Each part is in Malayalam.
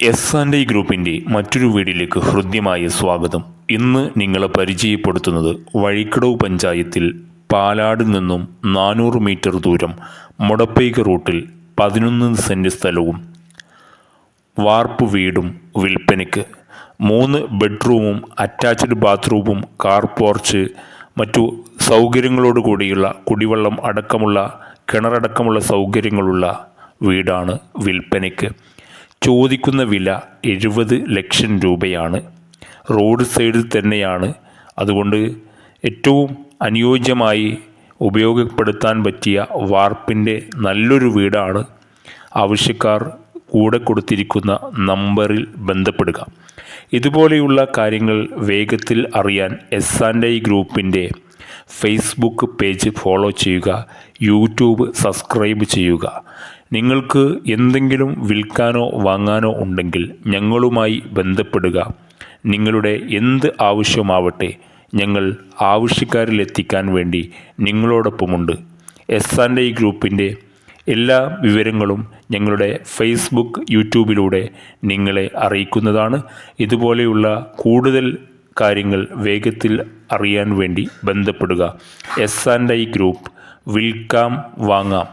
S&I ഗ്രൂപ്പിൻ്റെ മറ്റൊരു വീഡിയോയിലേക്ക് ഹൃദ്യമായ സ്വാഗതം. ഇന്ന് നിങ്ങളെ പരിചയപ്പെടുത്തുന്നത് വഴിക്കടവ് പഞ്ചായത്തിൽ പാലാട് നിന്നും 400 മീറ്റർ ദൂരം മുടപ്പൈക റൂട്ടിൽ 11 സെൻറ് സ്ഥലവും വാർപ്പ് വീടും വിൽപ്പനയ്ക്ക്. 3 ബെഡ്റൂമും അറ്റാച്ച്ഡ് ബാത്റൂമും കാർ പോർച്ച് മറ്റു സൗകര്യങ്ങളോട് കൂടിയുള്ള കുടിവെള്ളം അടക്കമുള്ള കിണറടക്കമുള്ള സൗകര്യങ്ങളുള്ള വീടാണ് വിൽപ്പനയ്ക്ക്. ചോദിക്കുന്ന വില 70 ലക്ഷം രൂപയാണ്. റോഡ് സൈഡിൽ തന്നെയാണ്. അതുകൊണ്ട് ഏറ്റവും അനുയോജ്യമായി ഉപയോഗപ്പെടുത്താൻ പറ്റിയ വാർപ്പിൻ്റെ നല്ലൊരു വീടാണ്. ആവശ്യക്കാർ കൂടെ കൊടുത്തിരിക്കുന്ന നമ്പറിൽ ബന്ധപ്പെടുക. ഇതുപോലെയുള്ള കാര്യങ്ങൾ വേഗത്തിൽ അറിയാൻ S&I ഗ്രൂപ്പിൻ്റെ ഫേസ്ബുക്ക് പേജ് ഫോളോ ചെയ്യുക, യൂട്യൂബ് സബ്സ്ക്രൈബ് ചെയ്യുക. നിങ്ങൾക്ക് എന്തെങ്കിലും വിൽക്കാനോ വാങ്ങാനോ ഉണ്ടെങ്കിൽ ഞങ്ങളുമായി ബന്ധപ്പെടുക. നിങ്ങളുടെ എന്ത് ആവശ്യമാവട്ടെ, ഞങ്ങൾ ആവശ്യക്കാരിലെത്തിക്കാൻ വേണ്ടി നിങ്ങളോടൊപ്പമുണ്ട്. S&I ഗ്രൂപ്പിൻ്റെ എല്ലാ വിവരങ്ങളും ഞങ്ങളുടെ ഫേസ്ബുക്ക് യൂട്യൂബിലൂടെ നിങ്ങളെ അറിയിക്കുന്നതാണ്. ഇതുപോലെയുള്ള കൂടുതൽ കാര്യങ്ങൾ വേഗത്തിൽ അറിയാൻ വേണ്ടി ബന്ധപ്പെടുക. S&I ഗ്രൂപ്പ്, വിൽക്കാം വാങ്ങാം.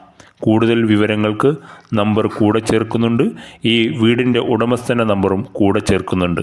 കൂടുതൽ വിവരങ്ങൾക്ക് നമ്പർ കൂടെ ചേർക്കുന്നുണ്ട്. ഈ വീടിൻ്റെ ഉടമസ്ഥൻ്റെ നമ്പറും കൂടെ ചേർക്കുന്നുണ്ട്.